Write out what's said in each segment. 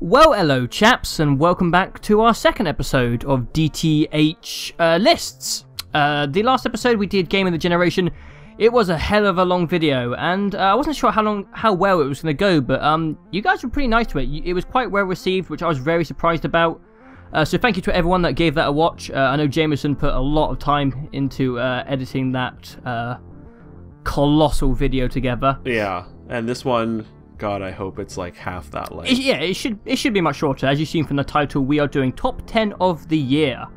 Well, hello chaps, and welcome back to our second episode of DTH Lists. The last episode we did Game of the Generation. It was a hell of a long video, and I wasn't sure how well it was going to go, but you guys were pretty nice to it. It was quite well received, which I was very surprised about. So thank you to everyone that gave that a watch. I know Jamison put a lot of time into editing that colossal video together. Yeah, and this one, God, I hope it's like half that length. Yeah, it should be much shorter. As you've seen from the title, we are doing top 10 of the year.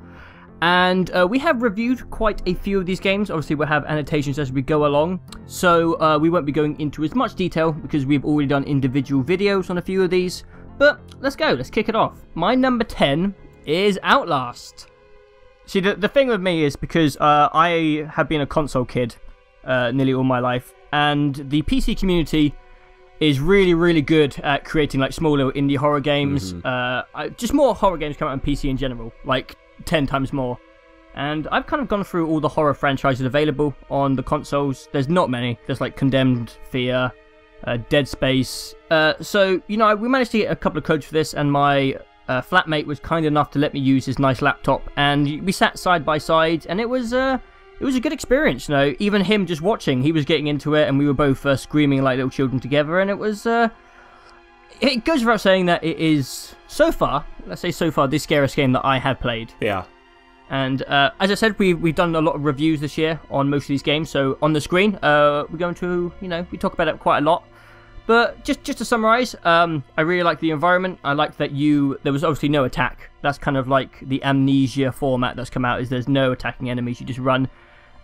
And we have reviewed quite a few of these games. Obviously, we'll have annotations as we go along. So we won't be going into as much detail because we've already done individual videos on a few of these. But let's go. Let's kick it off. My number 10 is Outlast. See, the thing with me is because I have been a console kid nearly all my life. And the PC community is really good at creating like small little indie horror games. Just more horror games come out on PC in general, like 10 times more. And I've kind of gone through all the horror franchises available on the consoles. There's not many. There's like Condemned, Fear, Dead Space. So, you know, we managed to get a couple of codes for this, and my flatmate was kind enough to let me use his nice laptop, and we sat side by side, and it was a good experience. You know, even him just watching, he was getting into it, and we were both screaming like little children together, and it was it goes without saying that it is so far, let's say so far, the scariest game that I have played. Yeah. And as I said, we've done a lot of reviews this year on most of these games, so on the screen we're going to, you know, we talk about it quite a lot. But just to summarize, I really like the environment. I like that there was obviously no attack. That's kind of like the Amnesia format that's come out, is there's no attacking enemies, you just run.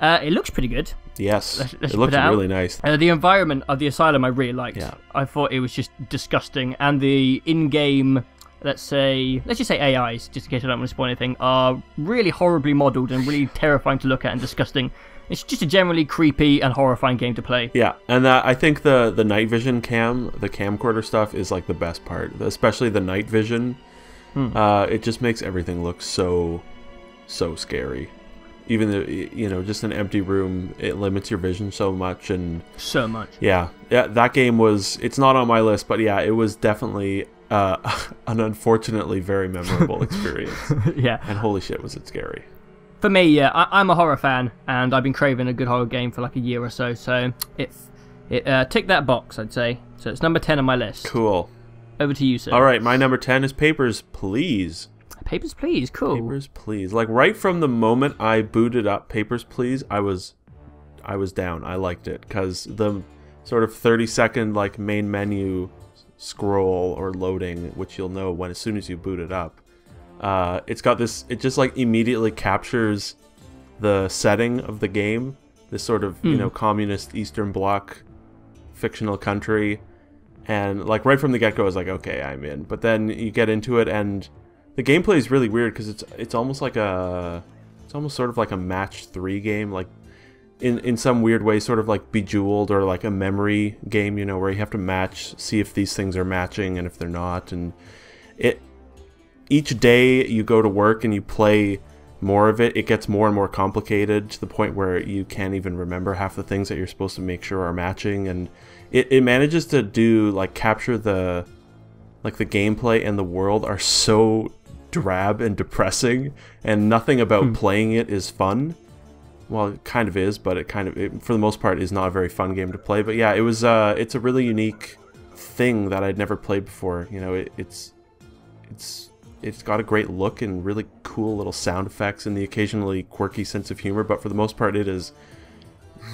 It looks pretty good. Yes, it looks really nice. The environment of the asylum I really liked. Yeah. I thought it was just disgusting, and the in-game, let's just say AIs, just in case I don't want to spoil anything, are really horribly modelled and really terrifying to look at and disgusting. It's just a generally creepy and horrifying game to play. Yeah, and I think the night vision the camcorder stuff is like the best part, especially the night vision. It just makes everything look so scary. Even though, you know, just an empty room, it limits your vision so much. So much. Yeah, that game it's not on my list, but yeah, it was definitely an unfortunately very memorable experience. Yeah. And holy shit, was it scary. For me, yeah, I'm a horror fan, and I've been craving a good horror game for like a year or so, so it ticked that box, I'd say. So it's number 10 on my list. Cool. Over to you, sir. All right, my number 10 is Papers, Please. Papers, Please, cool. Papers, Please. Like right from the moment I booted up Papers, Please, I was down. I liked it because the sort of 30-second like main menu scroll or loading, which you'll know as soon as you boot it up. It's got this, it just like immediately captures the setting of the game, this sort of, you know, communist Eastern Bloc fictional country, and like right from the get-go I was like, okay, I'm in. But then you get into it, and the gameplay is really weird because it's almost sort of like a match 3 game, like in some weird way, sort of like Bejeweled or like a memory game, you know, where you have to see if these things are matching and if they're not, and each day you go to work and you play more of it, it gets more and more complicated to the point where you can't even remember half the things that you're supposed to make sure are matching, and it manages to do like capture the gameplay and the world are so drab and depressing, and nothing about playing it is fun. Well, it kind of is, but it for the most part is not a very fun game to play. But yeah, it's a really unique thing that I'd never played before. You know, it's got a great look and really cool little sound effects and the occasionally quirky sense of humor, but for the most part it is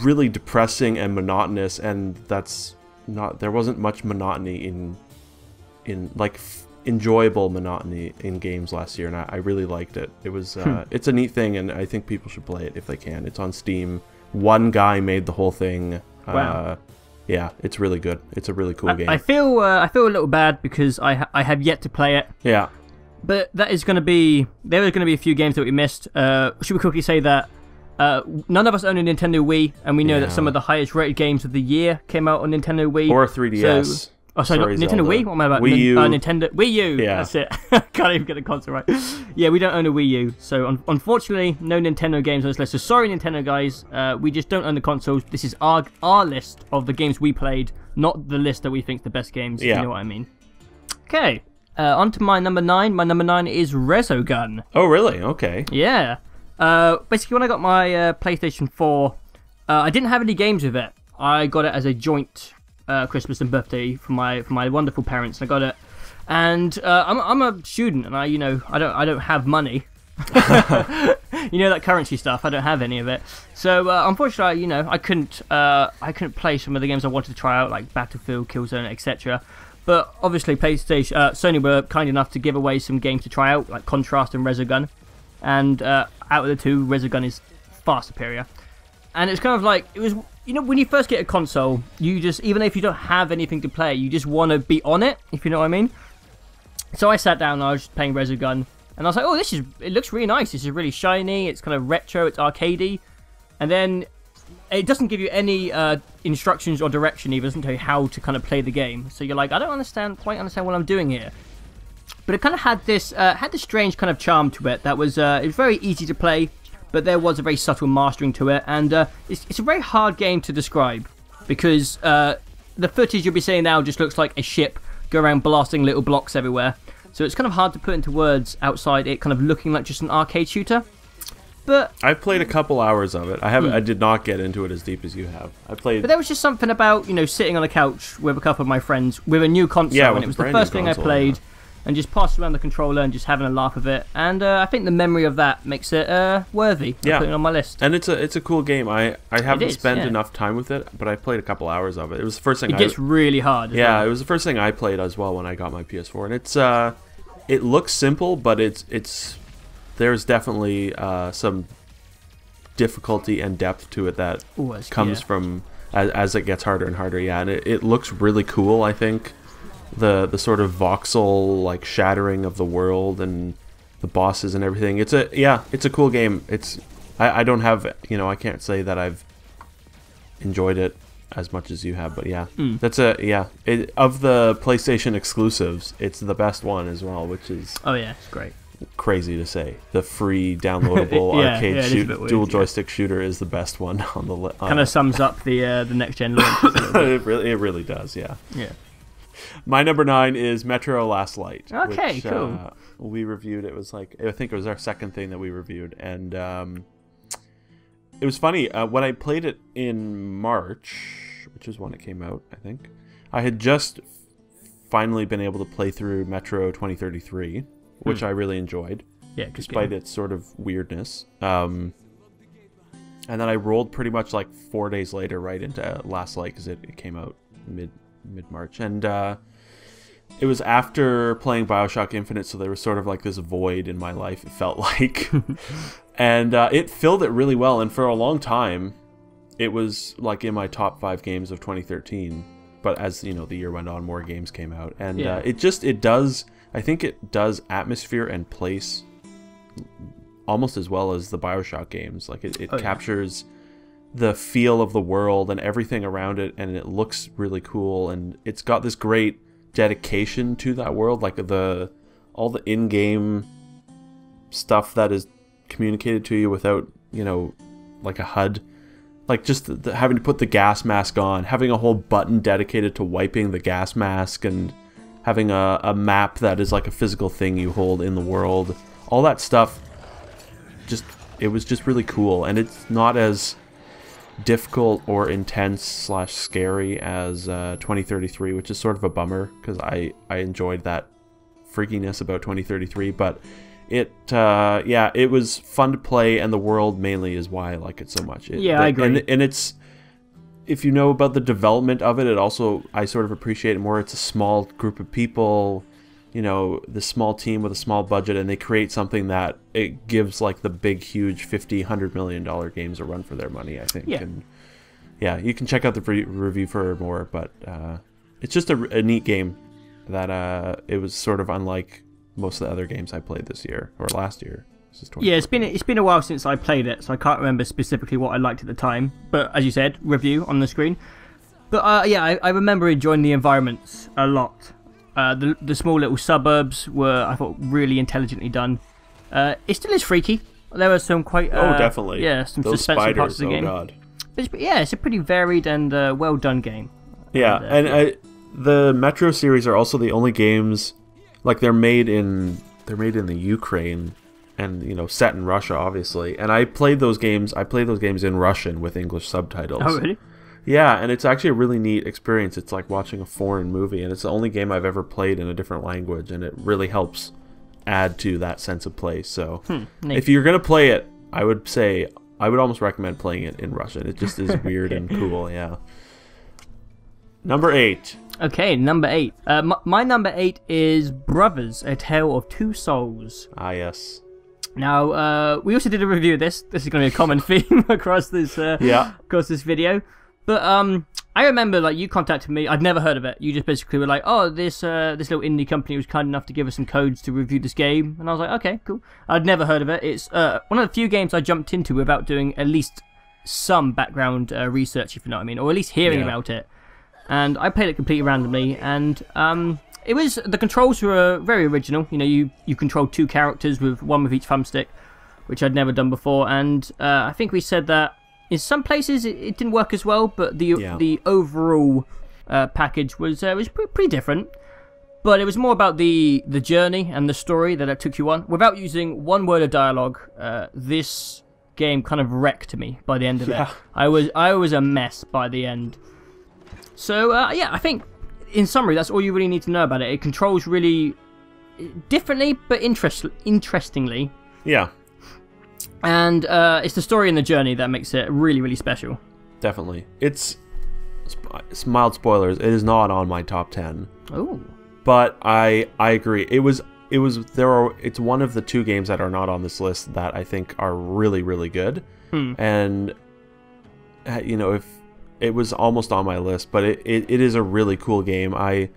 really depressing and monotonous, and there wasn't much monotony in like enjoyable monotony in games last year, and I really liked it. It was it's a neat thing, and I think people should play it if they can. It's on Steam. One guy made the whole thing. Wow. Yeah, it's really good. It's a really cool game. I feel a little bad because I have yet to play it. Yeah. But there are going to be a few games that we missed. Should we quickly say that none of us own a Nintendo Wii, and we know that some of the highest rated games of the year came out on Nintendo Wii. Or 3DS. Sorry, Nintendo Wii? What am I about? Wii U. Nintendo Wii U. Yeah. That's it. Can't even get the console right. Yeah, we don't own a Wii U, so unfortunately, no Nintendo games on this list. So sorry, Nintendo guys. We just don't own the consoles. This is our list of the games we played, not the list that we think the best games. Yeah. You know what I mean? Okay. On to my number 9. My number 9 is Resogun. Oh, really? Okay. Yeah. Basically, when I got my PlayStation 4, I didn't have any games with it. I got it as a joint Christmas and birthday from my wonderful parents. I got it, and I'm a student, and I don't have money. That currency stuff. I don't have any of it. So unfortunately, I couldn't play some of the games I wanted to try out, like Battlefield, Killzone, etc. But obviously, Sony were kind enough to give away some games to try out, like Contrast and Resogun. And out of the two, Resogun is far superior. And it's kind of like, it was, when you first get a console, you just, even if you don't have anything to play, you just want to be on it, if you know what I mean. So I sat down and I was just playing Resogun. And I was like, oh, it looks really nice. This is really shiny. It's kind of retro. It's arcadey. And then it doesn't give you any instructions or direction either. It doesn't tell you how to kind of play the game. So you're like, I don't quite understand what I'm doing here. But it kind of had this strange kind of charm to it. That was it was very easy to play, but there was a very subtle mastering to it. And it's a very hard game to describe because the footage you'll be seeing now just looks like a ship go around blasting little blocks everywhere. So it's kind of hard to put into words outside it kind of looking like just an arcade shooter. But I've played a couple hours of it. I did not get into it as deep as you have. But there was just something about sitting on a couch with a couple of my friends with a new console, and it was the first thing I played, and just passed around the controller and just having a laugh of it. And I think the memory of that makes it worthy of putting it on my list. And it's a cool game. I haven't spent enough time with it, but I played a couple hours of it. It was the first thing. It gets really hard. Yeah, it was the first thing I played as well when I got my PS4, and it's it looks simple, but there's definitely some difficulty and depth to it that comes from as it gets harder and harder. Yeah, and it looks really cool. I think the sort of voxel like shattering of the world and the bosses and everything. It's a cool game. I don't have I can't say that I've enjoyed it as much as you have, but that's of the PlayStation exclusives, it's the best one as well, which is it's great. Crazy to say. The free downloadable arcade dual joystick shooter is the best one on the list. Kind of sums up the next gen launch. It really does. Yeah. My number 9 is Metro Last Light. Okay, which, cool. We reviewed. It was I think it was our second thing that we reviewed, and it was funny when I played it in March, which is when it came out. I think I had just finally been able to play through Metro 2033, which I really enjoyed. Yeah, despite its sort of weirdness. And then I rolled pretty much like 4 days later right into Last Light because it came out mid-March, and it was after playing BioShock Infinite, so there was sort of like this void in my life, it felt like. And it filled it really well, and for a long time it was like in my top 5 games of 2013. But as the year went on, more games came out, and I think it does atmosphere and place almost as well as the BioShock games. Like it captures the feel of the world and everything around it, and it looks really cool, and it's got this great dedication to that world, like all the in-game stuff that is communicated to you without like a HUD, like just having to put the gas mask on, having a whole button dedicated to wiping the gas mask, and having a map that is like a physical thing you hold in the world. All that stuff, it was just really cool, and it's not as difficult or intense / scary as 2033, which is sort of a bummer because I enjoyed that freakiness about 2033, but it was fun to play, and the world mainly is why I like it so much. I agree. And it's, if you know about the development of it, I sort of appreciate it more. It's a small group of people, the small team with a small budget, and they create something that it gives like the big, huge $50-100 million games a run for their money, I think. Yeah. And you can check out the review for more, but it's just a neat game that it was sort of unlike most of the other games I played this year or last year. It's been a while since I played it, so I can't remember specifically what I liked at the time. But as you said, review on the screen. But I remember enjoying the environments a lot. The small little suburbs were, I thought, really intelligently done. It still is freaky. There were some quite definitely some those suspenseful spiders, parts of the game. God. But it's a pretty varied and well done game. Yeah, and the Metro series are also the only games like they're made in the Ukraine, and you know, set in Russia, obviously. And I played those games in Russian with English subtitles. Oh, really? Yeah, and it's actually a really neat experience. It's like watching a foreign movie, and it's the only game I've ever played in a different language, and it really helps add to that sense of play. So if you're gonna play it, I would almost recommend playing it in Russian. It just is weird and cool. Yeah. Number 8. Okay, number 8. My number 8 is Brothers: A Tale of Two Souls. Ah, yes. Now, we also did a review of this. This is going to be a common theme across this video. But I remember, like, you contacted me. I'd never heard of it. You just basically were like, "Oh, this little indie company was kind enough to give us some codes to review this game," and I was like, "Okay, cool." I'd never heard of it. It's one of the few games I jumped into without doing at least some background research, if you know what I mean, or at least hearing about it. And I played it completely randomly, and the controls were very original. You know, you control 2 characters with one with each thumbstick, which I'd never done before. And I think we said that in some places it didn't work as well, but the overall package was pretty different. But it was more about the journey and the story that it took you on. Without using one word of dialogue, this game kind of wrecked me by the end of it. I was a mess by the end. So, yeah, I think, in summary, that's all you really need to know about it. It controls really differently, but interestingly. Yeah. And it's the story and the journey that makes it really, really special. Definitely. It's mild spoilers. It is not on my top 10. Oh. But I agree. It's one of the 2 games that are not on this list that I think are really, really good. And, you know, if it was almost on my list, but it is a really cool game. I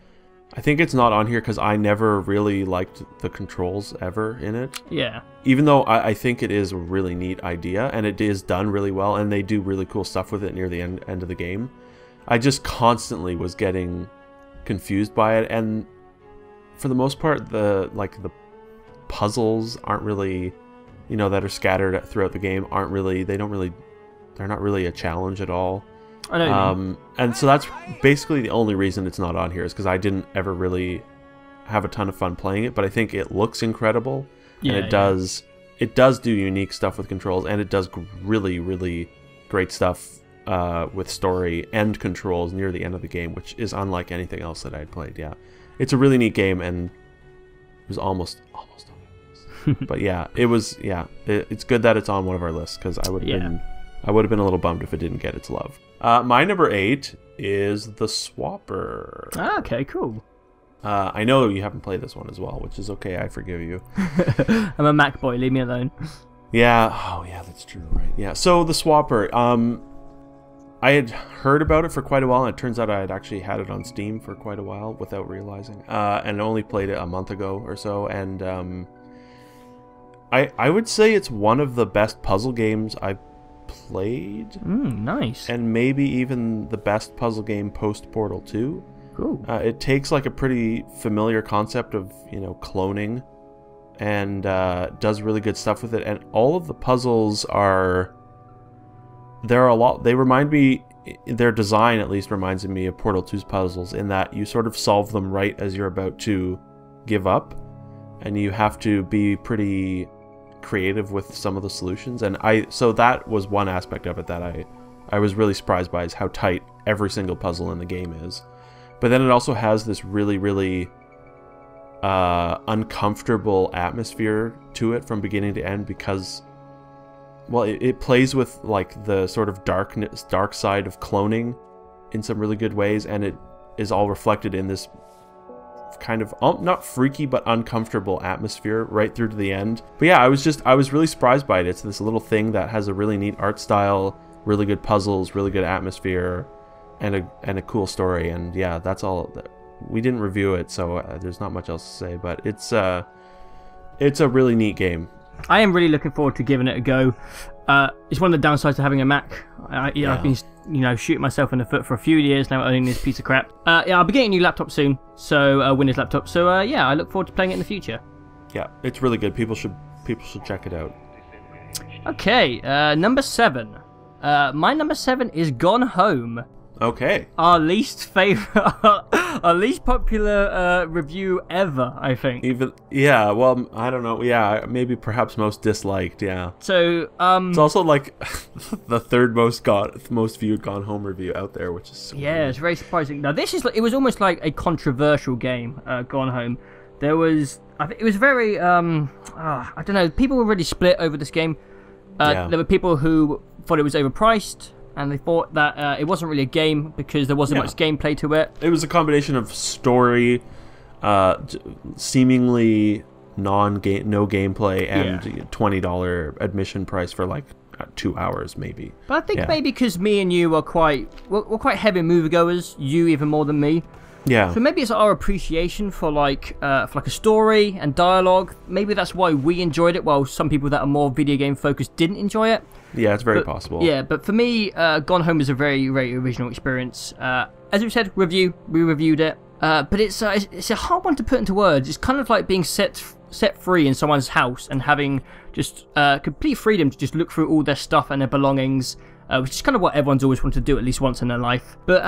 think it's not on here because I never really liked the controls ever in it. Yeah. Even though I think it is a really neat idea, and it is done really well, and they do really cool stuff with it near the end of the game. I just constantly was getting confused by it, and for the most part, the puzzles aren't really, you know, that are scattered throughout the game they're not really a challenge at all. I know. And so that's basically the only reason it's not on here, is because I didn't ever really have a ton of fun playing it, but I think it looks incredible, and it does do unique stuff with controls, and it does really, really great stuff with story and controls near the end of the game, which is unlike anything else that I'd played. Yeah, it's a really neat game, and it was almost on my list. But yeah, it's good that it's on one of our lists, because I would have been a little bummed if it didn't get its love. My number 8 is The Swapper. Ah, okay, cool. I know you haven't played this one as well, which is okay. I forgive you. I'm a Mac boy. Leave me alone. Yeah. Oh, yeah, that's true. Right. Yeah. So The Swapper. I had heard about it for quite a while, and it turns out I had actually had it on Steam for quite a while without realizing, and only played it a month ago or so. And I would say it's one of the best puzzle games I've played. Nice. And maybe even the best puzzle game post Portal 2. Cool. It takes like a pretty familiar concept of, you know, cloning, and does really good stuff with it. And all of the puzzles they remind me, their design at least reminds me of Portal 2's puzzles, in that you sort of solve them right as you're about to give up, and you have to be pretty creative with some of the solutions. And so that was one aspect of it that I was really surprised by, is how tight every single puzzle in the game is. But then it also has this really, really uncomfortable atmosphere to it from beginning to end, because, well, it plays with like the sort of dark side of cloning in some really good ways, and it is all reflected in this kind of not freaky but uncomfortable atmosphere right through to the end. But yeah, I was really surprised by it. It's this little thing that has a really neat art style, really good puzzles, really good atmosphere, and a cool story. And yeah, that's all. We didn't review it, so there's not much else to say, but it's a really neat game. I am really looking forward to giving it a go. It's one of the downsides to having a Mac. I've been, shooting myself in the foot for a few years now owning this piece of crap. I'll be getting a new laptop soon, so Windows laptop. So I look forward to playing it in the future. Yeah, it's really good. People should check it out. Okay, number 7. My number 7 is Gone Home. Okay. Our least favorite, our least popular review ever, I think. Yeah, well, I don't know. Yeah, maybe perhaps most disliked, yeah. So, it's also like the third most viewed Gone Home review out there, which is so weird. It's very surprising. Now, this is it was almost like a controversial game, Gone Home. There was, I think it was very, I don't know, people were really split over this game. There were people who thought it was overpriced, and they thought that it wasn't really a game because there wasn't much gameplay to it. It was a combination of story, seemingly no gameplay, and $20 admission price for like 2 hours maybe. But I think maybe because me and you are quite heavy moviegoers, you even more than me. Yeah. So maybe it's our appreciation for like a story and dialogue. Maybe that's why we enjoyed it, while some people that are more video game focused didn't enjoy it. Yeah, it's very possible. Yeah, but for me, Gone Home is a very, very original experience. As we said, we reviewed it. But it's a hard one to put into words. It's kind of like being set free in someone's house and having just complete freedom to just look through all their stuff and their belongings. Which is kind of what everyone's always wanted to do at least once in their life. But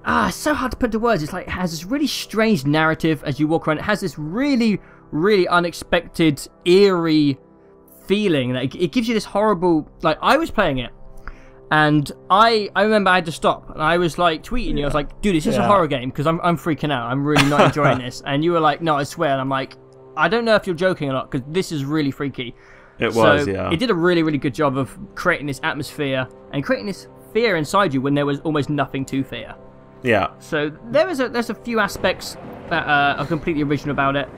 it's so hard to put into words. It's like it has this really strange narrative as you walk around. It has this really, really unexpected, eerie feeling. Like, it gives you this horrible... Like, I was playing it, and I remember I had to stop, and I was like tweeting you. I was like, dude, is this a horror game? Because I'm freaking out. I'm really not enjoying this. And you were like, no, I swear. And I'm like, I don't know if you're joking or not, because this is really freaky. It was, yeah. It did a really, really good job of creating this atmosphere and creating this fear inside you when there was almost nothing to fear. Yeah. So there's a few aspects that are completely original about it,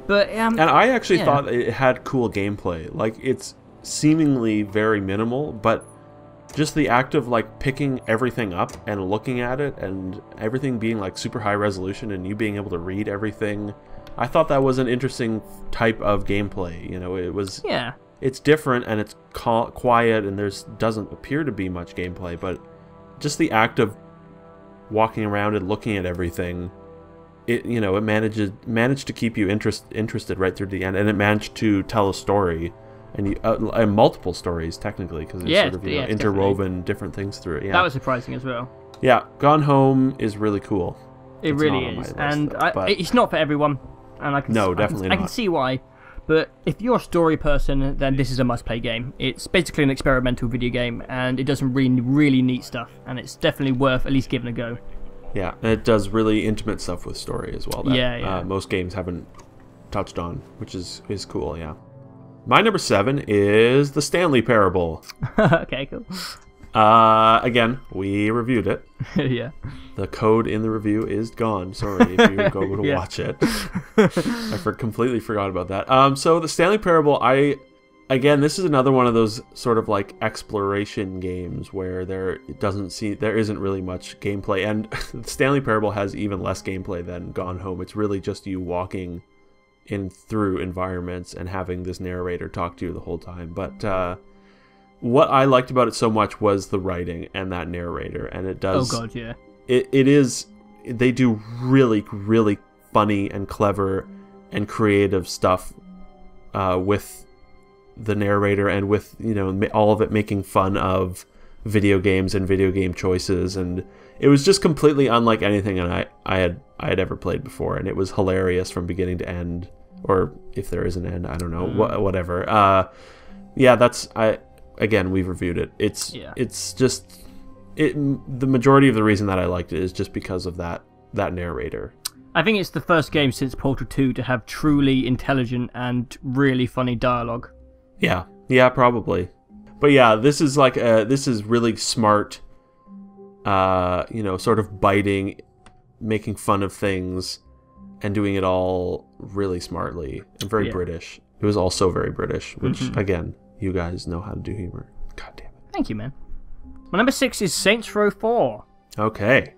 but and I actually thought it had cool gameplay. Like, it's seemingly very minimal, but just the act of like picking everything up and looking at it and everything being like super high resolution and you being able to read everything, I thought that was an interesting type of gameplay. You know, it was. Yeah. It's different and it's quiet and doesn't appear to be much gameplay, but just the act of walking around and looking at everything, it managed to keep you interested right through the end, and it managed to tell a story, and multiple stories technically, because it's sort of interwoven different things through it. Yeah, that was surprising as well. Yeah, Gone Home is really cool. It really is, and it's not for everyone, and I can see why. But if you're a story person, then this is a must-play game. It's basically an experimental video game, and it does some really, really neat stuff, and it's definitely worth at least giving a go. Yeah, and it does really intimate stuff with story as well. That, most games haven't touched on, which is cool, yeah. My number 7 is the Stanley Parable. Okay, cool. Again, we reviewed it. Yeah. The code in the review is gone. Sorry if you go to watch it. I completely forgot about that. So the Stanley Parable, this is another one of those sort of like exploration games where there isn't really much gameplay, and Stanley Parable has even less gameplay than Gone Home. It's really just you walking in through environments and having this narrator talk to you the whole time. But what I liked about it so much was the writing and that narrator, and it does. Oh god, yeah. It is. They do really, really funny and clever and creative stuff with the narrator, and with all of it making fun of video games and video game choices, and it was just completely unlike anything I had ever played before, and it was hilarious from beginning to end, or if there is an end, I don't know, whatever. Again, we've reviewed it. It's just the majority of the reason that I liked it is just because of that narrator. I think it's the first game since Portal 2 to have truly intelligent and really funny dialogue. Yeah, probably. But yeah, this is really smart. Sort of biting, making fun of things, and doing it all really smartly and very British. It was also very British, which again, you guys know how to do humor. God damn it. Thank you, man. My number 6 is Saints Row 4. Okay.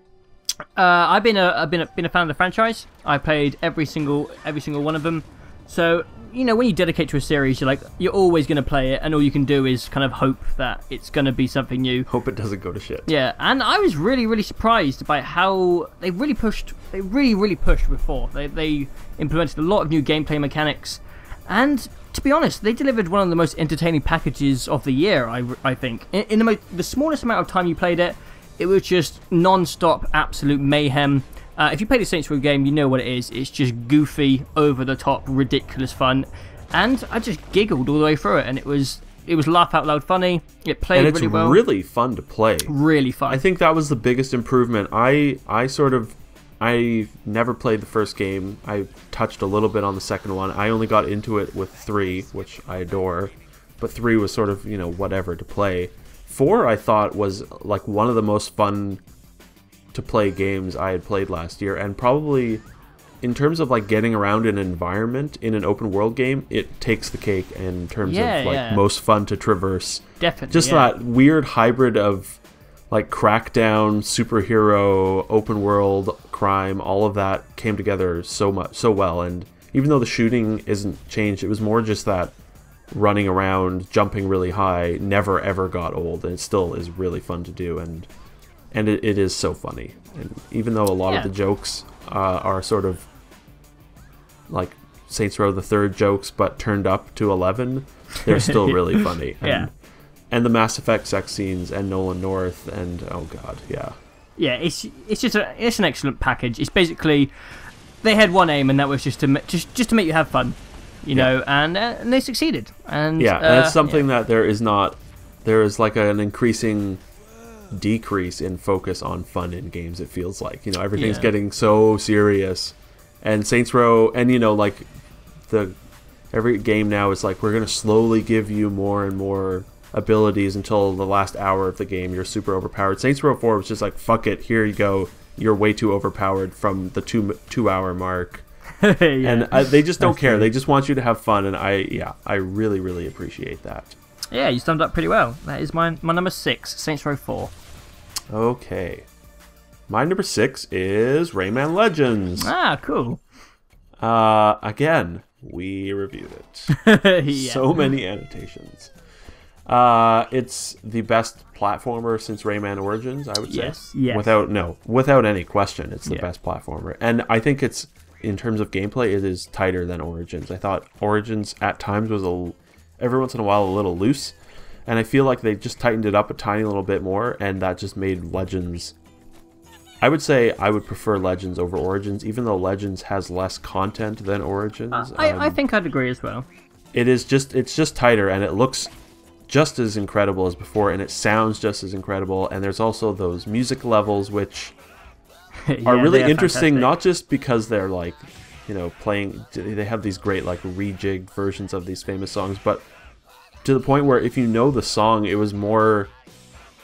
I've been a fan of the franchise. I played every single one of them. So, when you dedicate to a series, you're always going to play it, and all you can do is kind of hope that it's going to be something new. Hope it doesn't go to shit. Yeah, and I was really, really surprised by how they really pushed with 4. They implemented a lot of new gameplay mechanics, and to be honest, they delivered one of the most entertaining packages of the year, I think. In the smallest amount of time you played it, it was just non-stop absolute mayhem. If you play the Saints Row game, you know what it is. It's just goofy, over-the-top, ridiculous fun. And I just giggled all the way through it, and it was laugh out loud funny. It played really well. And it's really fun to play. Really fun. I think that was the biggest improvement. I never played the first game. I touched a little bit on the second one. I only got into it with 3, which I adore. But 3 was sort of, whatever to play. 4, I thought, was like one of the most fun to play games I had played last year, and probably in terms of like getting around an environment in an open world game, it takes the cake in terms of like most fun to traverse. Definitely. Just that weird hybrid of like Crackdown, superhero, open world, crime, all of that came together so well. And even though the shooting isn't changed, it was more just that running around, jumping really high, never ever got old, and it still is really fun to do. And it is so funny. And even though a lot of the jokes are sort of like Saints Row the Third jokes, but turned up to 11, they're still really funny. And the Mass Effect sex scenes and Nolan North and oh god, yeah, it's just it's an excellent package. It's basically they had one aim, and that was just to make you have fun, you know, and they succeeded. And and it's something that there is like an increasing decrease in focus on fun in games. It feels like everything's getting so serious, and Saints Row, and like every game now is like, we're gonna slowly give you more and more abilities until the last hour of the game you're super overpowered. Saints Row 4 was just like, fuck it, here you go, you're way too overpowered from the 2-hour mark. And they just don't care. They just want you to have fun, and I really, really appreciate that. Yeah, you summed up pretty well. That is my number 6, Saints Row 4. Okay. My number 6 is Rayman Legends. Ah, cool. Again, we reviewed it. So many annotations. It's the best platformer since Rayman Origins, I would say. Yes. Without any question, it's the best platformer. And I think it's, in terms of gameplay, it is tighter than Origins. I thought Origins at times was every once in a while a little loose, and I feel like they just tightened it up a tiny little bit more, and that just made Legends... I would say I would prefer Legends over Origins, even though Legends has less content than Origins. I think I'd agree as well. It's just tighter, and it looks just as incredible as before, and it sounds just as incredible, and there's also those music levels which are really interesting, fantastic. Not just because they're like, playing, they have these great like rejigged versions of these famous songs, but to the point where if you know the song, it was more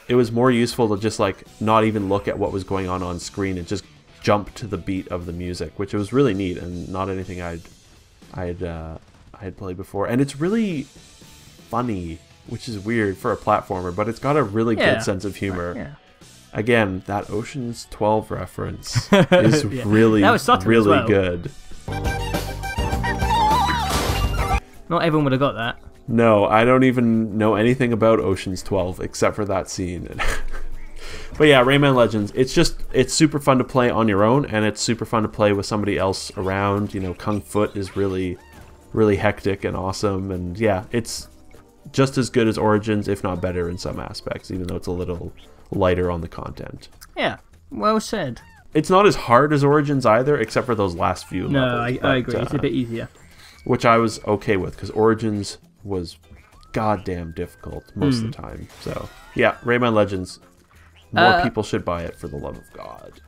useful to just like not even look at what was going on screen and just jump to the beat of the music, which was really neat and not anything I had played before. And it's really funny, which is weird for a platformer, but it's got a really good sense of humor. Yeah. Again, that Ocean's 12 reference is really good. Not everyone would have got that. No, I don't even know anything about Ocean's 12 except for that scene. But yeah, Rayman Legends, it's super fun to play on your own, and it's super fun to play with somebody else around. Kung Foot is really, really hectic and awesome, and yeah, it's just as good as Origins, if not better in some aspects, even though it's a little lighter on the content. Yeah, well said. It's not as hard as Origins either, except for those last few levels. I agree. It's a bit easier. Which I was okay with, because Origins was goddamn difficult most of the time. So, yeah, Rayman Legends. More people should buy it, for the love of God.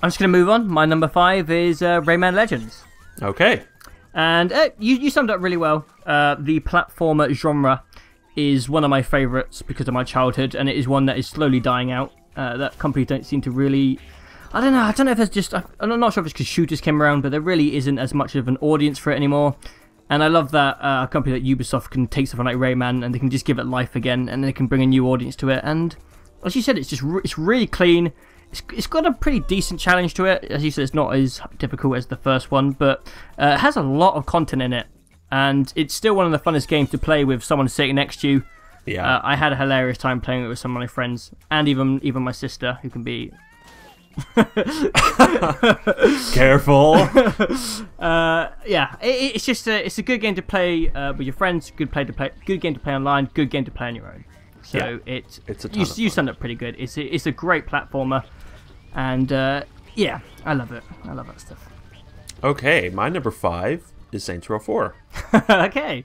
I'm just going to move on. My number 5 is Rayman Legends. Okay. And you summed up really well. The platformer genre is one of my favourites because of my childhood, and it is one that is slowly dying out. That company don't seem to really... I don't know if it's just... I'm not sure if it's because shooters came around, but there really isn't as much of an audience for it anymore. And I love that a company like Ubisoft can take something like Rayman and they can just give it life again, and they can bring a new audience to it. And as you said, it's really clean. It's got a pretty decent challenge to it. As you said, it's not as difficult as the first one, but it has a lot of content in it. And it's still one of the funnest games to play with someone sitting next to you. Yeah. I had a hilarious time playing it with some of my friends, and even my sister, who can be... Careful. Yeah, it's just it's a good game to play with your friends. Good game to play online. Good game to play on your own. So Yeah, it's a ton of you fun. summed up pretty good. It's a great platformer, and yeah, I love it. I love that stuff. Okay, my number 5 is Saints Row 4. Okay.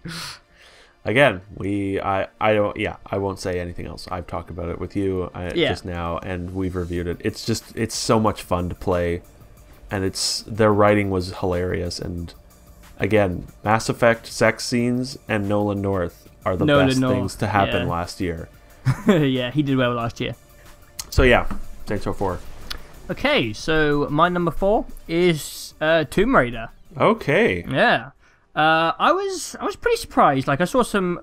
Again, I won't say anything else. I've talked about it with you just now, and we've reviewed it. It's so much fun to play, and their writing was hilarious. And again, Mass Effect sex scenes and Nolan North are the best things to happen last year. Yeah, he did well last year. So yeah, Saints Row 4. Okay, so my number 4 is Tomb Raider. Okay. Yeah. I was pretty surprised. Like, I saw some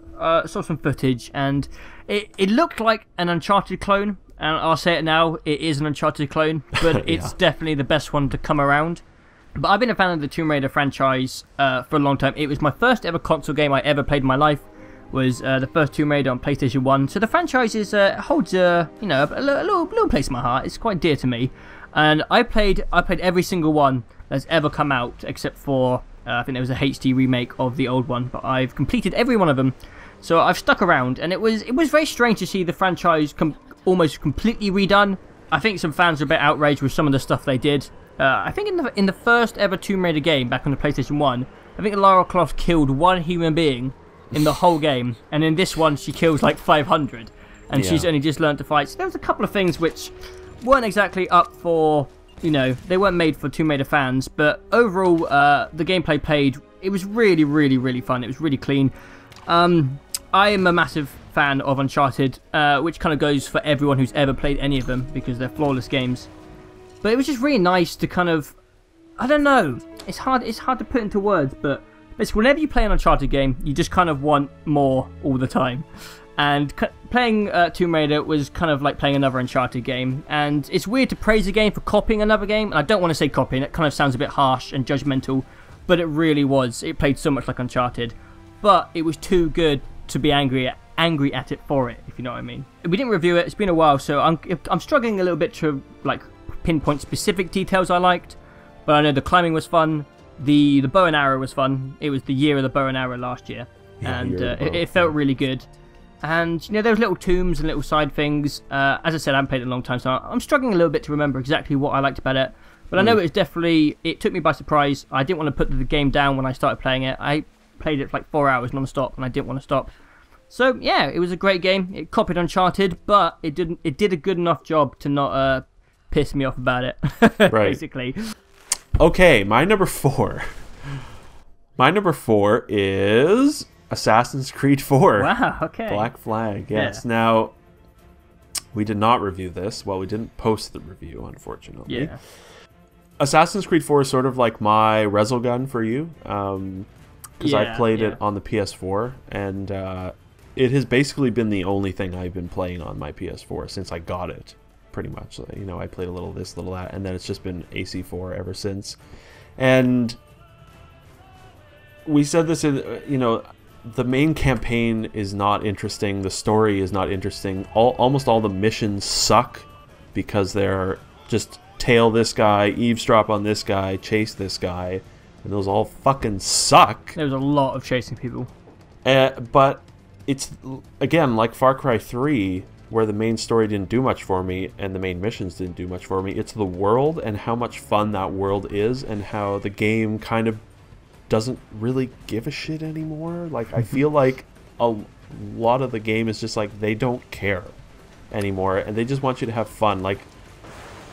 footage, and it looked like an Uncharted clone. And I'll say it now, it is an Uncharted clone, but it's definitely the best one to come around. But I've been a fan of the Tomb Raider franchise for a long time. It was my first ever console game I ever played in my life. Was the first Tomb Raider on PlayStation 1. So the franchise holds a little place in my heart. It's quite dear to me. And I played every single one that's ever come out, except for I think there was a HD remake of the old one. But I've completed every one of them. So I've stuck around, and it was very strange to see the franchise almost completely redone. I think some fans are a bit outraged with some of the stuff they did. I think in the first ever Tomb Raider game back on the PlayStation 1, I think Lara Croft killed one human being in the whole game, and in this one she kills like 500, and she's only just learned to fight. So there was a couple of things which weren't exactly up for, they weren't made for Tomb Raider fans, but overall the gameplay played, it was really, really, really fun. It was really clean. I am a massive fan of Uncharted, which kind of goes for everyone who's ever played any of them, because they're flawless games. But it was just really nice to kind of, I don't know, it's hard to put into words, but basically whenever you play an Uncharted game, you just kind of want more all the time. And playing Tomb Raider was kind of like playing another Uncharted game. And it's weird to praise a game for copying another game. And I don't want to say copying, it kind of sounds a bit harsh and judgmental, but it really was. It played so much like Uncharted, but it was too good to be angry at it for it, if you know what I mean. We didn't review it, it's been a while, so I'm struggling a little bit to like pinpoint specific details I liked, but I know the climbing was fun, the bow and arrow was fun. It was the year of the bow and arrow last year, and it felt really good. And there was little tombs and little side things. As I said, I haven't played it in a long time, so I'm struggling a little bit to remember exactly what I liked about it. But I know it took me by surprise. I didn't want to put the game down when I started playing it. I played it for like 4 hours non-stop, and I didn't want to stop. So yeah, it was a great game. It copied Uncharted, but it did a good enough job to not piss me off about it. Right. Basically. Okay, my number 4. My number 4 is Assassin's Creed 4. Wow, okay. Black Flag, yes. Yeah. Now, we did not review this. Well, we didn't post the review, unfortunately. Yeah. Assassin's Creed 4 is sort of like my Resogun for you. Because I played it on the PS4, and it has basically been the only thing I've been playing on my PS4 since I got it, pretty much. So, I played a little this, little that, and then it's just been AC4 ever since. And we said this in, the main campaign is not interesting. The story is not interesting. Almost all the missions suck because they're just tail this guy, eavesdrop on this guy, chase this guy, and those all fucking suck. There was a lot of chasing people. But it's, again, like Far Cry 3, where the main story didn't do much for me and the main missions didn't do much for me. It's the world and how much fun that world is, and how the game kind of doesn't really give a shit anymore. Like, I feel like a lot of the game is just like, they don't care anymore, and they just want you to have fun. Like,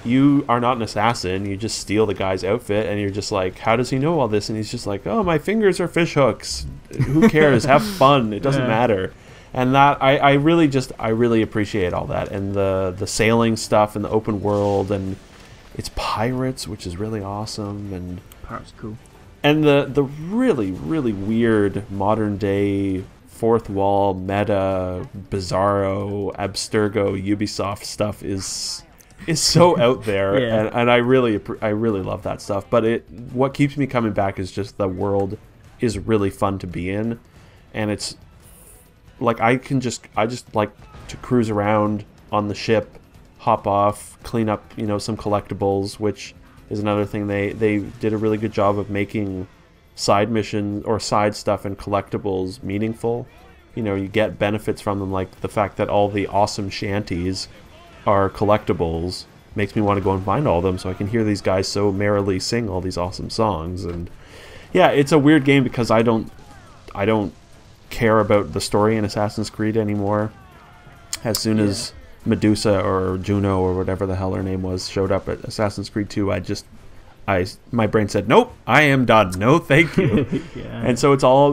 you are not an assassin, you just steal the guy's outfit, and you're just like, how does he know all this? And he's just like, oh, my fingers are fish hooks. Who cares? Have fun. It doesn't matter. And that, I really appreciate all that. And the sailing stuff and the open world, and it's pirates, which is really awesome. And Pirates cool. And the really, really weird modern day fourth wall meta bizarro abstergo Ubisoft stuff is so out there. And I really love that stuff. But what keeps me coming back is just the world is really fun to be in, and it's like I just like to cruise around on the ship, hop off, clean up some collectibles, which is another thing. They did a really good job of making side missions or side stuff and collectibles meaningful. you know, you get benefits from them, like the fact that all the awesome shanties are collectibles makes me want to go and find all of them so I can hear these guys so merrily sing all these awesome songs. And yeah, it's a weird game because I don't care about the story in Assassin's Creed anymore. As soon as Medusa or Juno or whatever the hell her name was showed up at Assassin's Creed 2, my brain said, nope, I am done. No, thank you. And so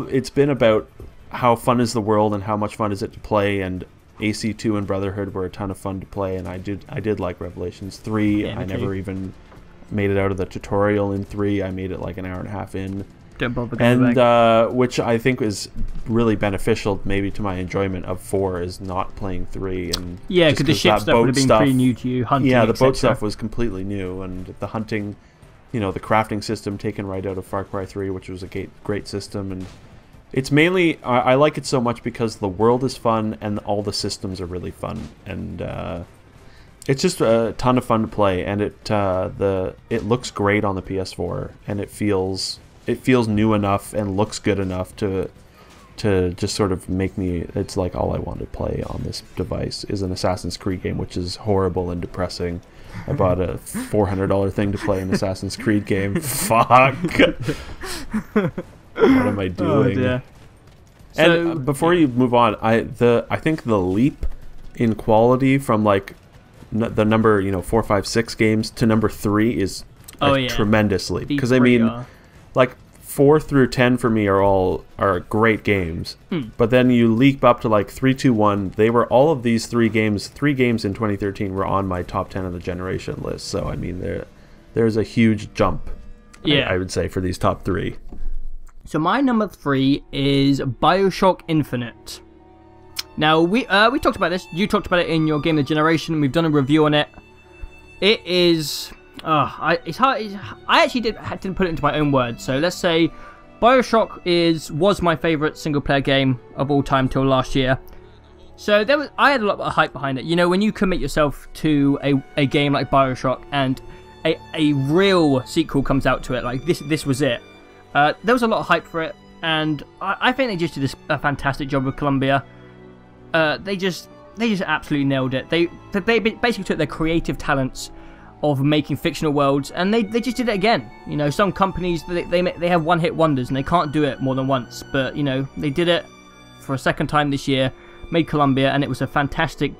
it's been about how fun is the world and how much fun is it to play, and AC2 and Brotherhood were a ton of fun to play, and I did like Revelations 3. I never even made it out of the tutorial in 3. I made it like an hour and a half in. Don't bother going back. Which I think is really beneficial maybe to my enjoyment of 4 is not playing 3. And yeah, because the ship stuff would have been pretty new to you. Hunting, yeah, the boat stuff was completely new, and the hunting, you know, the crafting system taken right out of Far Cry 3, which was a great system. And it's mainly, I like it so much because the world is fun and all the systems are really fun, and it's just a ton of fun to play. And it looks great on the PS4, and it feels new enough and looks good enough to just sort of make me, it's like all I want to play on this device is an Assassin's Creed game, which is horrible and depressing. I bought a $400 thing to play an Assassin's Creed game. Fuck. What am I doing? Oh, dear. And before you move on, I think the leap in quality from like the number 4, 5, 6 games to number 3 is a tremendous leap. Because I mean, like 4 through 10 for me are great games, but then you leap up to like 3, 2, 1. They were all of these 3 games. 3 games in 2013 were on my top 10 of the generation list. So I mean, there's a huge jump. Yeah, I would say for these top 3. So my number 3 is BioShock Infinite. Now we talked about this. You talked about it in your Game of the Generation. We've done a review on it. It is. It's hard. I actually didn't put it into my own words. So let's say BioShock was my favorite single player game of all time till last year. So I had a lot of hype behind it. You know, when you commit yourself to a game like BioShock and a real sequel comes out to it, like this was it. There was a lot of hype for it, and I think they just did a fantastic job with Columbia. They just absolutely nailed it. They basically took their creative talents of making fictional worlds, and they just did it again. You know, some companies they have one-hit wonders and they can't do it more than once, but you know, they did it for a second time this year, made Columbia, and it was a fantastic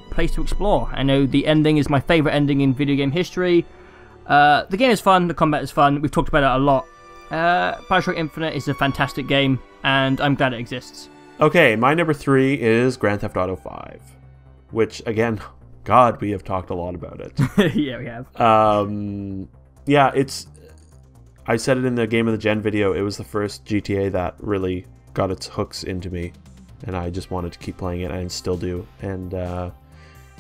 place to explore. I know the ending is my favorite ending in video game history. The game is fun, the combat is fun. We've talked about it a lot. BioShock Infinite is a fantastic game, and I'm glad it exists. Okay, my number 3 is Grand Theft Auto 5, which again, God, we have talked a lot about it. Yeah, we have. Yeah, I said it in the Game of the Gen video. It was the first GTA that really got its hooks into me, and I just wanted to keep playing it, and still do. And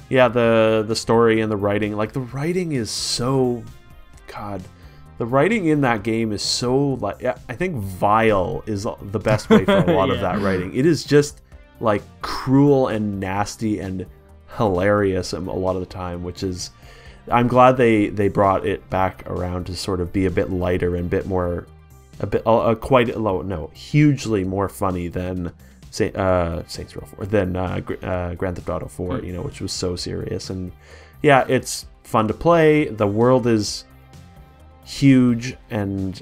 yeah, the story and the writing, like the writing is so, God. The writing in that game is so, like, I think vile is the best way for a lot of that writing. It is just like cruel and nasty and hilarious a lot of the time, which is, I'm glad they brought it back around to sort of be a bit lighter and hugely more funny than Saints Row 4, than Grand Theft Auto 4, you know, which was so serious. And yeah, it's fun to play. The world is huge and,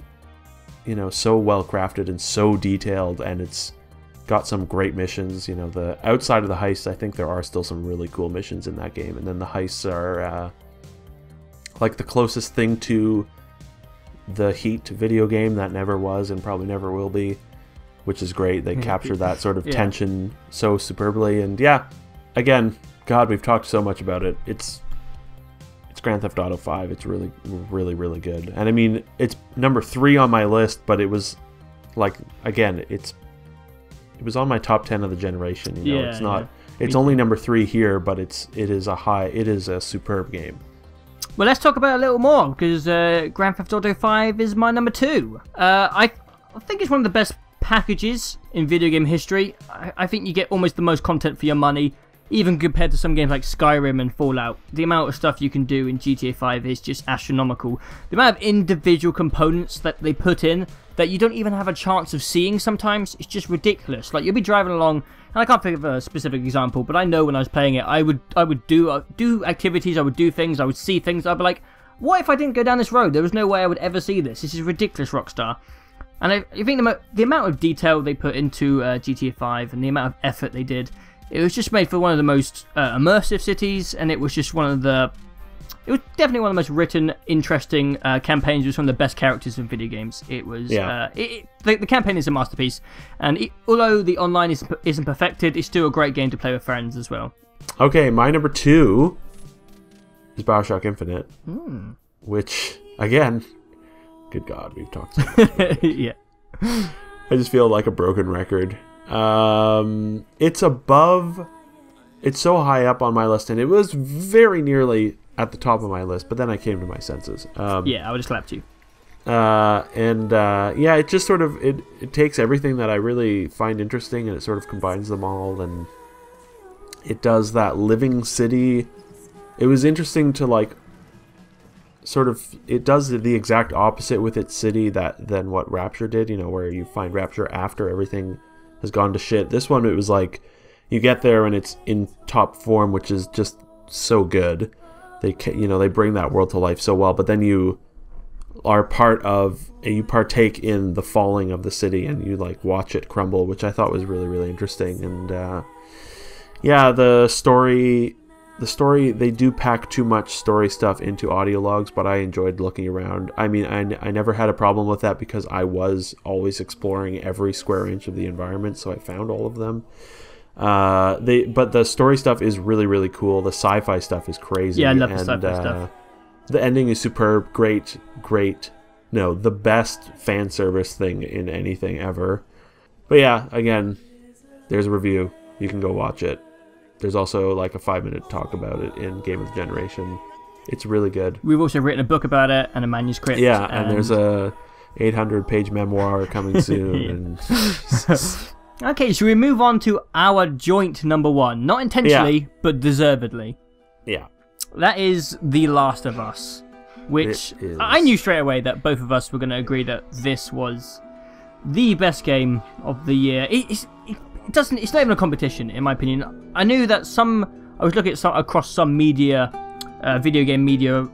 you know, so well crafted and so detailed, and it's got some great missions. You know, the outside of the heists, I think there are still some really cool missions in that game, and then the heists are like the closest thing to the Heat video game that never was and probably never will be, which is great. They capture that sort of tension so superbly. And yeah, again, God, we've talked so much about it. It's Grand Theft Auto 5. It's really, really, really good. And I mean, it's number 3 on my list, but it was like, again, it was on my top 10 of the generation. You know, it's not. It's only number 3 here, but it is a superb game. Well, let's talk about it a little more, because Grand Theft Auto 5 is my number 2. I think it's one of the best packages in video game history. I think you get almost the most content for your money. even compared to some games like Skyrim and Fallout, the amount of stuff you can do in GTA 5 is just astronomical. The amount of individual components that they put in that you don't even have a chance of seeing sometimes, it's just ridiculous. Like, you'll be driving along, and I can't think of a specific example, but I know when I was playing it, I would do activities, I would do things, I would see things, I'd be like, what if I didn't go down this road? There was no way I would ever see this. This is ridiculous, Rockstar. And I think the amount of detail they put into GTA 5 and the amount of effort they did, it was just made for one of the most immersive cities, and it was just it was definitely one of the most written, interesting campaigns with some of the best characters in video games. It was, the campaign is a masterpiece, and although the online isn't perfected, it's still a great game to play with friends as well. Okay, my number 2 is BioShock Infinite, which, again, good God, we've talked so much about it. Yeah. I just feel like a broken record. It's so high up on my list, and it was very nearly at the top of my list, but then I came to my senses. Yeah, I would have slapped you. Yeah, it just sort of, it takes everything that I really find interesting, and it sort of combines them all, and it does that living city. It was interesting to, like, sort of, it does the exact opposite with its city than what Rapture did, you know, where you find Rapture after everything has gone to shit. This one, it was like, you get there and it's in top form, which is just so good. They bring that world to life so well, but then you partake in the falling of the city, and you, like, watch it crumble, which I thought was really, really interesting. And yeah, the story, they do pack too much story stuff into audio logs, but I enjoyed looking around. I mean, I never had a problem with that because I was always exploring every square inch of the environment, so I found all of them. But the story stuff is really, really cool. The sci-fi stuff is crazy. Yeah, I love the sci-fi stuff. The ending is superb. Great. No, the best fan service thing in anything ever. But yeah, again, there's a review. You can go watch it. There's also like a 5-minute talk about it in Game of the Generation. It's really good. We've also written a book about it and a manuscript. Yeah, and there's a 800-page memoir coming soon. And okay, so we move on to our joint number 1. Not intentionally, but deservedly. Yeah. That is The Last of Us, which I knew straight away that both of us were going to agree that this was the best game of the year. It's not even a competition, in my opinion. I knew that I was looking at across some media, video game media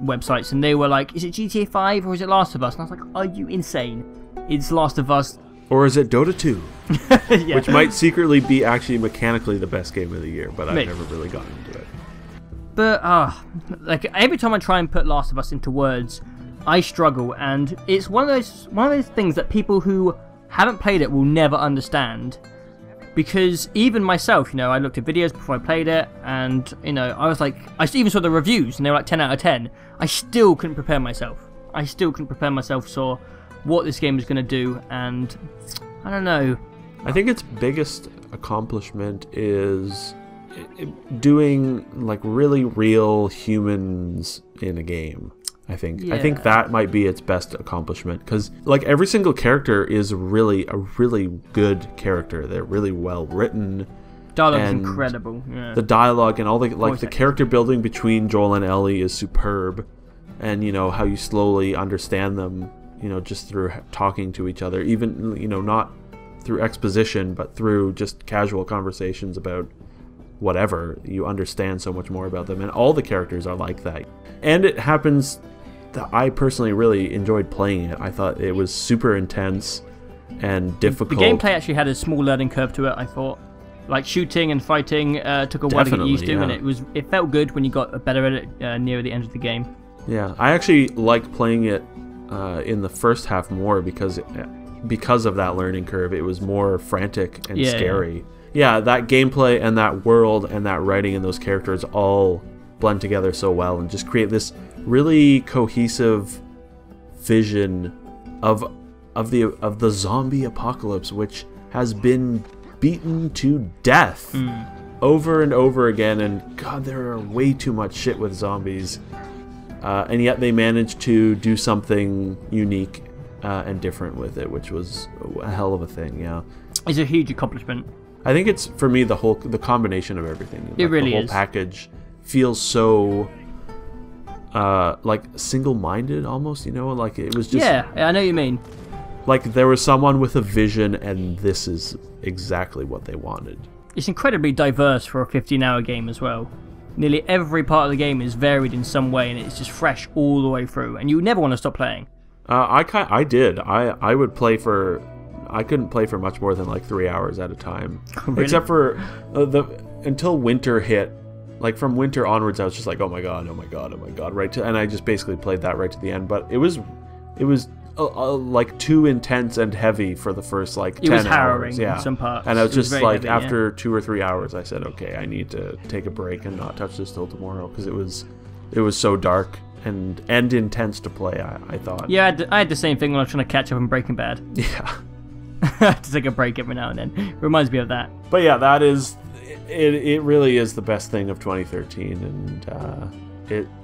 websites, and they were like, is it GTA 5 or is it Last of Us? And I was like, are you insane? It's Last of Us. Or is it Dota 2? Yeah. Which might secretly be actually mechanically the best game of the year, but I've never really gotten into it. But, like, every time I try and put Last of Us into words, I struggle, and it's one of those things that people who haven't played it will never understand. Because even myself, you know, I looked at videos before I played it, and, you know, I was like, I even saw the reviews, and they were like 10 out of 10. I still couldn't prepare myself. For what this game is going to do, and I don't know. I think its biggest accomplishment is doing, like, really real humans in a game. I think that might be its best accomplishment, because, like, every single character is really a really good character. They're really well written. Dialogue's incredible. Yeah. The dialogue and all the character building between Joel and Ellie is superb, and, you know, how you slowly understand them, you know, just through talking to each other, even, you know, not through exposition, but through just casual conversations about whatever. You understand so much more about them, and all the characters are like that. And it happens that I personally really enjoyed playing it. I thought it was super intense and difficult. The gameplay actually had a small learning curve to it, I thought. Like, shooting and fighting took a while to get used to, and it felt good when you got better at it near the end of the game. Yeah, I actually liked playing it in the first half more because of that learning curve. It was more frantic and scary. Yeah, that gameplay and that world and that writing and those characters all blend together so well and just create this really cohesive vision of the zombie apocalypse, which has been beaten to death over and over again. And God, there are way too much shit with zombies. And yet they managed to do something unique and different with it, which was a hell of a thing, yeah. It's a huge accomplishment. I think it's, for me, the combination of everything. It really the whole is. package feels so like single-minded almost, you know, like it was just, yeah, I know what you mean. like there was someone with a vision and this is exactly what they wanted. It's incredibly diverse for a 15-hour game as well. Nearly every part of the game is varied in some way, and it's just fresh all the way through, and you never want to stop playing. I did. I would play for, I couldn't play for much more than like 3 hours at a time. Really? Except for until winter hit. Like from winter onwards, I was just like, oh my god, oh my god, oh my god, and I just basically played that right to the end. But it was like too intense and heavy for the first like 10 hours. It was harrowing in some parts. And I was just like, heavy, after 2 or 3 hours, I said, okay, I need to take a break and not touch this till tomorrow, because it was so dark and intense to play. I thought. Yeah, I had the same thing when I was trying to catch up on Breaking Bad. Yeah. I had to take a break every now and then. It reminds me of that. But yeah, that is. It really is the best thing of 2013, and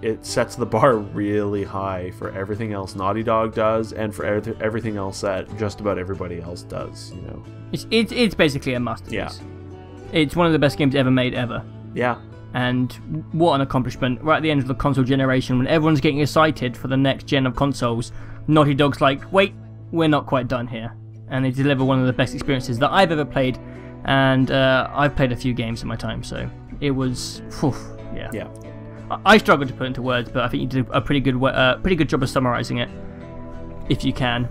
it sets the bar really high for everything else Naughty Dog does, and for everything else that just about everybody else does. You know, it's basically a masterpiece. Yeah. It's one of the best games ever made ever. Yeah. And what an accomplishment! Right at the end of the console generation, when everyone's getting excited for the next gen of consoles, Naughty Dog's like, wait, we're not quite done here, and they deliver one of the best experiences that I've ever played. And I've played a few games in my time, so it was, yeah. Yeah. I struggled to put into words, but I think you did a pretty good job of summarizing it, if you can.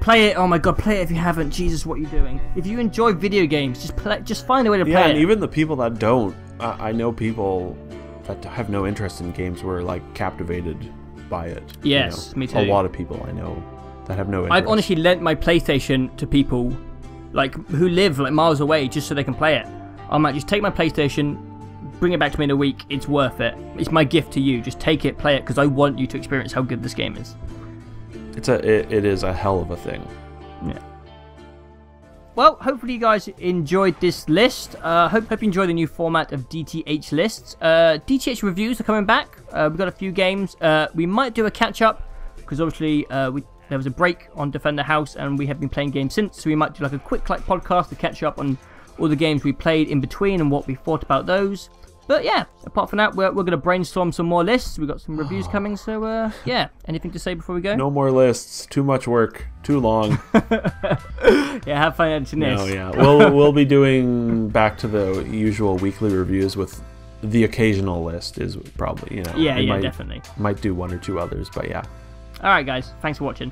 Play it. Oh my god, play it if you haven't. Jesus, what are you doing? If you enjoy video games, just find a way to play it. Yeah, and even the people that don't, I know people that have no interest in games were like captivated by it. Yes, me too. A lot of people I know that have no interest. I've honestly lent my PlayStation to people like who live like miles away just so they can play it. I'm like, just take my PlayStation, bring it back to me in a week. It's worth it. It's my gift to you. Just take it, play it, because I want you to experience how good this game is. It is a hell of a thing. Yeah. Well, hopefully you guys enjoyed this list. Hope you enjoy the new format of DTH lists. DTH reviews are coming back. We've got a few games. We might do a catch up because obviously there was a break on Defend the House, and we have been playing games since, so we might do like a quick podcast to catch up on all the games we played in between and what we thought about those. But yeah, apart from that, we're going to brainstorm some more lists. We've got some reviews coming, so yeah. Anything to say before we go? No more lists. Too much work. Too long. Yeah, have fun editing this. No, yeah. We'll be doing back to the usual weekly reviews with the occasional list is probably, you know. Yeah, definitely. Might do 1 or 2 others, but yeah. Alright guys, thanks for watching.